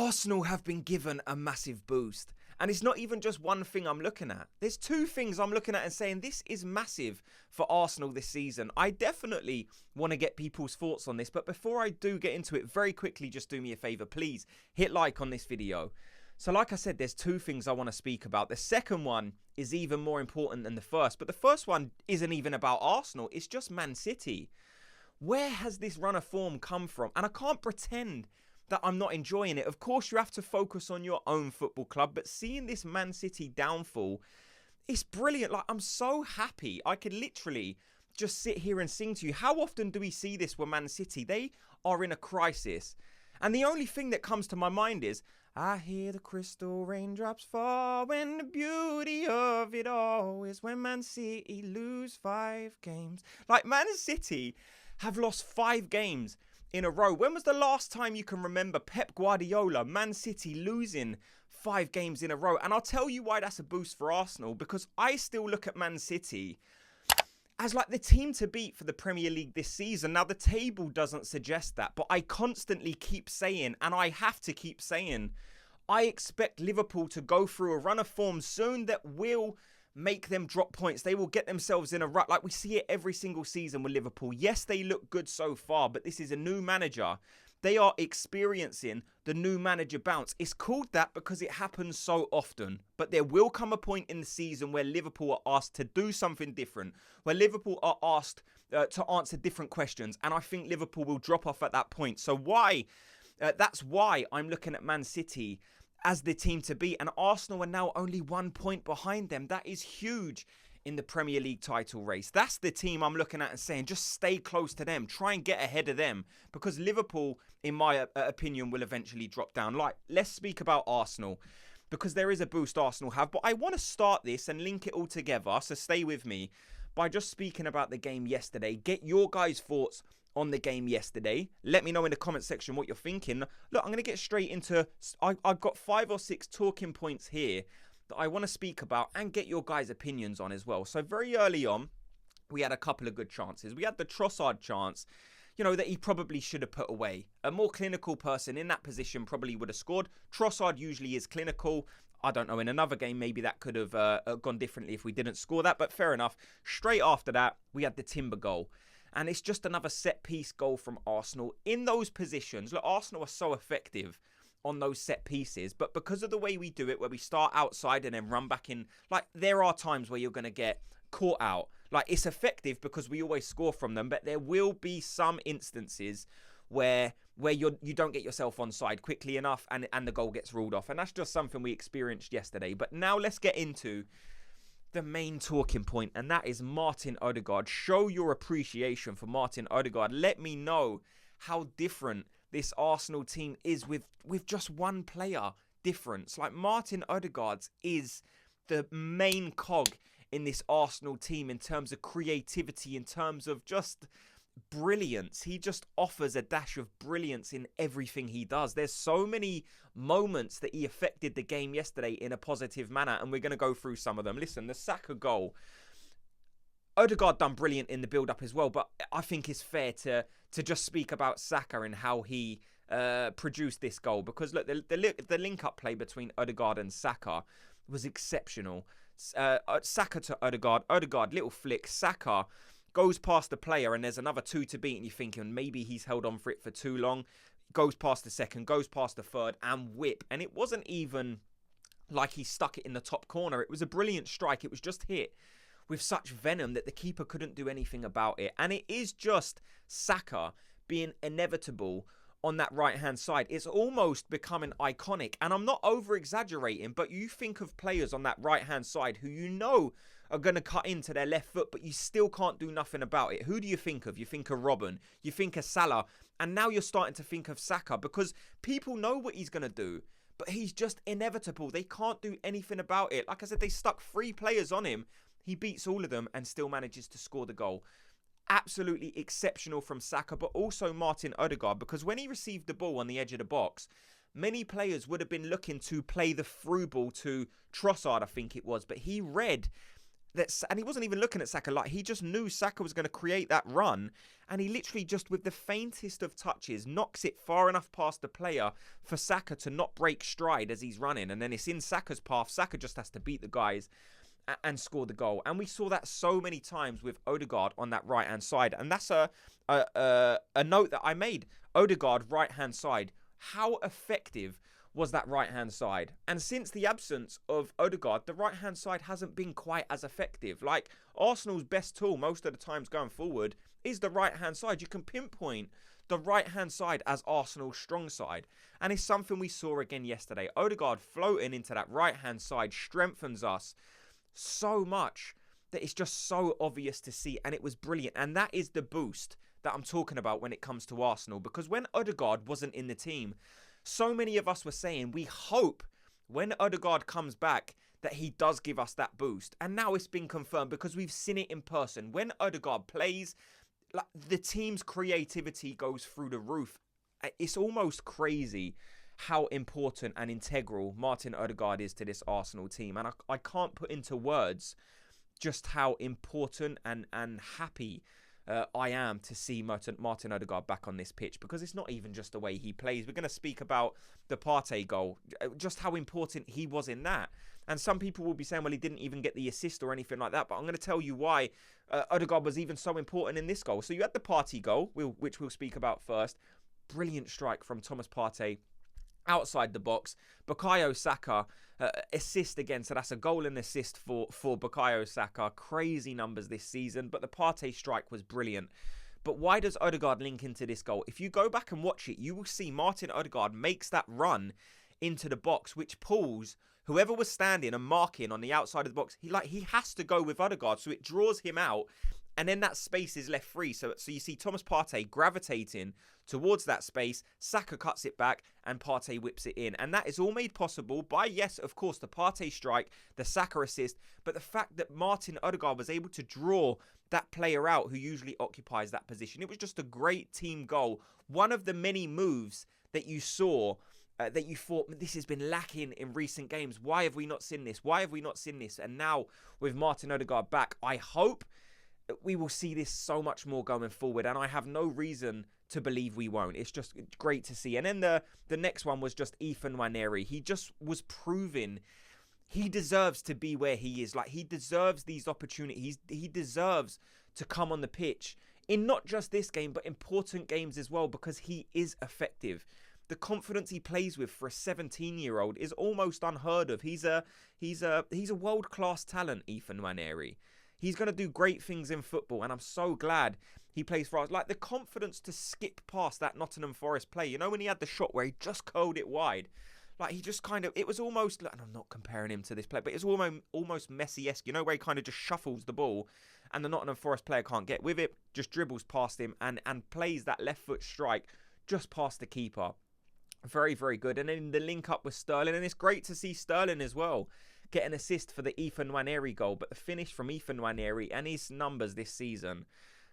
Arsenal have been given a massive boost. And it's not even just one thing I'm looking at. There's two things I'm looking at and saying this is massive for Arsenal this season. I definitely want to get people's thoughts on this. But before I do get into it, very quickly, just do me a favour. Please hit like on this video. So like I said, there's two things I want to speak about. The second one is even more important than the first. But the first one isn't even about Arsenal. It's just Man City. Where has this run of form come from? And I can't pretend that I'm not enjoying it. Of course, you have to focus on your own football club, but seeing this Man City downfall, it's brilliant. Like, I'm so happy. I could literally just sit here and sing to you. How often do we see this with Man City? They are in a crisis. And the only thing that comes to my mind is, I hear the crystal raindrops fall when the beauty of it all is when Man City lose 5 games. Like, Man City have lost 5 games in a row. When was the last time you can remember Pep Guardiola, Man City losing 5 games in a row? And I'll tell you why that's a boost for Arsenal, because I still look at Man City as like the team to beat for the Premier League this season. Now, the table doesn't suggest that, but I constantly keep saying, and I have to keep saying, I expect Liverpool to go through a run of form soon that will make them drop points. They will get themselves in a rut like we see it every single season with Liverpool. Yes, they look good so far, but this is a new manager. They are experiencing the new manager bounce. It's called that because it happens so often. But there will come a point in the season where Liverpool are asked to do something different, where Liverpool are asked to answer different questions. And I think Liverpool will drop off at that point. So that's why I'm looking at Man City as the team to beat, and Arsenal are now only 1 point behind them. That is huge in the Premier League title race. That's the team I'm looking at and saying, just stay close to them, try and get ahead of them, because Liverpool, in my opinion, will eventually drop down. Like, let's speak about Arsenal, because there is a boost Arsenal have, but I want to start this and link it all together, so stay with me, by just speaking about the game yesterday. Get your guys' thoughts on the game yesterday. Let me know in the comment section what you're thinking. Look, I'm going to get straight into, I've got 5 or 6 talking points here that I want to speak about and get your guys' opinions on as well. So very early on, we had a couple of good chances. We had the Trossard chance, you know, that he probably should have put away. A more clinical person in that position probably would have scored. Trossard usually is clinical. I don't know, in another game, maybe that could have gone differently if we didn't score that, but fair enough. Straight after that, we had the Timber goal. And it's just another set-piece goal from Arsenal. In those positions, look, Arsenal are so effective on those set pieces, but because of the way we do it, where we start outside and then run back in, like, there are times where you're going to get caught out. Like, it's effective because we always score from them, but there will be some instances where you don't get yourself onside quickly enough and the goal gets ruled off. And that's just something we experienced yesterday. But now let's get into the main talking point, and that is Martin Odegaard. Show your appreciation for Martin Odegaard. Let me know how different this Arsenal team is with just one player difference. Like, Martin Odegaard is the main cog in this Arsenal team in terms of creativity, in terms of just brilliance. He just offers a dash of brilliance in everything he does. There's so many moments that he affected the game yesterday in a positive manner, and we're going to go through some of them. Listen, the Saka goal, Odegaard done brilliant in the build-up as well, but I think it's fair to just speak about Saka and how he produced this goal, because look, the link-up play between Odegaard and Saka was exceptional. Saka to Odegaard, little flick, Saka goes past the player, and there's another 2 to beat, and you're thinking maybe he's held on for it for too long. Goes past the second, goes past the third, and whip. And it wasn't even like he stuck it in the top corner. It was a brilliant strike. It was just hit with such venom that the keeper couldn't do anything about it. And it is just Saka being inevitable on that right-hand side. It's almost becoming iconic. And I'm not over-exaggerating, but you think of players on that right-hand side who you know are going to cut into their left foot, but you still can't do nothing about it. Who do you think of? You think of Robben, you think of Salah, and now you're starting to think of Saka, because people know what he's going to do, but he's just inevitable. They can't do anything about it. Like I said, they stuck 3 players on him. He beats all of them and still manages to score the goal. Absolutely exceptional from Saka, but also Martin Odegaard, because when he received the ball on the edge of the box, many players would have been looking to play the through ball to Trossard, I think it was, but he read and he wasn't even looking at Saka. Like, he just knew Saka was going to create that run, and he literally just, with the faintest of touches, knocks it far enough past the player for Saka to not break stride as he's running, and then it's in Saka's path. Saka just has to beat the guys and score the goal. And we saw that so many times with Odegaard on that right-hand side, and that's a note that I made. Odegaard, right-hand side. How effective was that right-hand side? And since the absence of Odegaard, the right-hand side hasn't been quite as effective. Like, Arsenal's best tool most of the times going forward is the right-hand side. You can pinpoint the right-hand side as Arsenal's strong side. And it's something we saw again yesterday. Odegaard floating into that right-hand side strengthens us so much that it's just so obvious to see. And it was brilliant. And that is the boost that I'm talking about when it comes to Arsenal. Because when Odegaard wasn't in the team, so many of us were saying we hope when Odegaard comes back that he does give us that boost. And now it's been confirmed because we've seen it in person. When Odegaard plays, like, the team's creativity goes through the roof. It's almost crazy how important and integral Martin Odegaard is to this Arsenal team. And I can't put into words just how important and happy I am to see Martin Odegaard back on this pitch, because it's not even just the way he plays. We're going to speak about the Partey goal, just how important he was in that. And some people will be saying, well, he didn't even get the assist or anything like that. But I'm going to tell you why Odegaard was even so important in this goal. So you had the Partey goal, which we'll speak about first. Brilliant strike from Thomas Partey outside the box. Bukayo Saka assist again, so that's a goal and assist for Bukayo Saka. Crazy numbers this season, but the Partey strike was brilliant. But why does Odegaard link into this goal? If you go back and watch it, you will see Martin Odegaard makes that run into the box, which pulls whoever was standing and marking on the outside of the box. He has to go with Odegaard, so it draws him out, and then that space is left free. So you see Thomas Partey gravitating towards that space. Saka cuts it back, and Partey whips it in. And that is all made possible by, yes, of course, the Partey strike, the Saka assist, but the fact that Martin Odegaard was able to draw that player out who usually occupies that position. It was just a great team goal. One of the many moves that you saw that you thought, this has been lacking in recent games. Why have we not seen this? Why have we not seen this? And now with Martin Odegaard back, I hope we will see this so much more going forward, and I have no reason to believe we won't. It's just great to see. And then the next one was just Ethan Nwaneri. He just was proving he deserves to be where he is. Like, he deserves these opportunities. He deserves to come on the pitch in not just this game, but important games as well, because he is effective. The confidence he plays with for a 17-year-old is almost unheard of. He's a world-class talent, Ethan Nwaneri. He's going to do great things in football, and I'm so glad he plays for us. Like, the confidence to skip past that Nottingham Forest play. You know, when he had the shot where he just curled it wide? Like, he just kind of, it was almost, and I'm not comparing him to this play, but it's almost Messi-esque, you know, where he kind of just shuffles the ball, and the Nottingham Forest player can't get with it, just dribbles past him, and plays that left foot strike just past the keeper. Very, very good. And then the link up with Sterling, and it's great to see Sterling as well get an assist for the Ethan Nwaneri goal. But the finish from Ethan Nwaneri and his numbers this season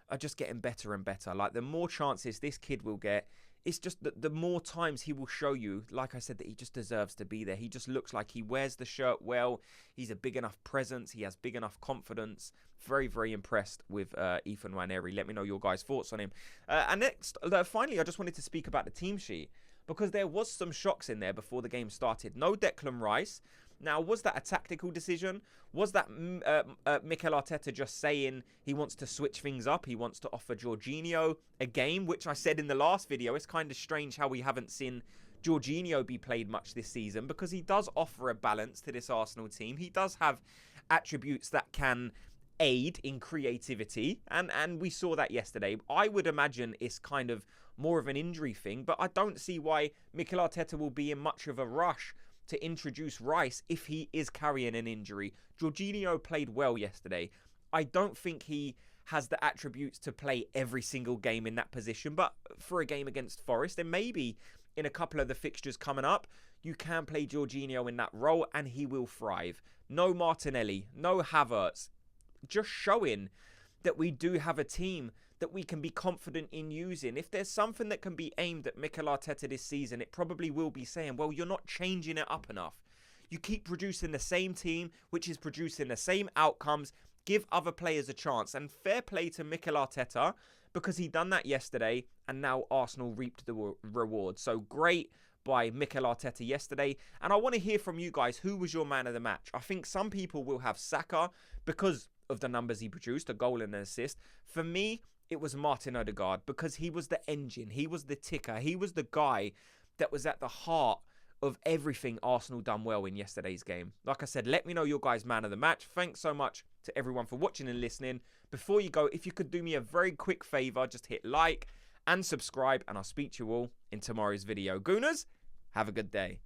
are just getting better and better. Like, the more chances this kid will get, it's just that the more times he will show you, like I said, that he just deserves to be there. He just looks like he wears the shirt well. He's a big enough presence. He has big enough confidence. Very, very impressed with Ethan Nwaneri. Let me know your guys' thoughts on him. And next, finally, I just wanted to speak about the team sheet, because there was some shocks in there before the game started. No Declan Rice. Now, was that a tactical decision? Was that Mikel Arteta just saying he wants to switch things up? He wants to offer Jorginho a game, which I said in the last video. It's kind of strange how we haven't seen Jorginho be played much this season, because he does offer a balance to this Arsenal team. He does have attributes that can aid in creativity, and we saw that yesterday. I would imagine it's kind of more of an injury thing, but I don't see why Mikel Arteta will be in much of a rush to introduce Rice if he is carrying an injury. Jorginho played well yesterday. I don't think he has the attributes to play every single game in that position, but for a game against Forest, and maybe in a couple of the fixtures coming up, you can play Jorginho in that role and he will thrive. No Martinelli, no Havertz, just showing that we do have a team that we can be confident in using. If there's something that can be aimed at Mikel Arteta this season, it probably will be saying, well, you're not changing it up enough. You keep producing the same team, which is producing the same outcomes. Give other players a chance. And fair play to Mikel Arteta, because he done that yesterday, and now Arsenal reaped the reward. So great by Mikel Arteta yesterday. And I want to hear from you guys, who was your man of the match? I think some people will have Saka because of the numbers he produced, a goal and an assist. For me, it was Martin Odegaard, because he was the engine, he was the ticker, he was the guy that was at the heart of everything Arsenal done well in yesterday's game. Like I said, let me know your guys' man of the match. Thanks so much to everyone for watching and listening. Before you go, if you could do me a very quick favour, just hit like and subscribe, and I'll speak to you all in tomorrow's video. Gooners, have a good day.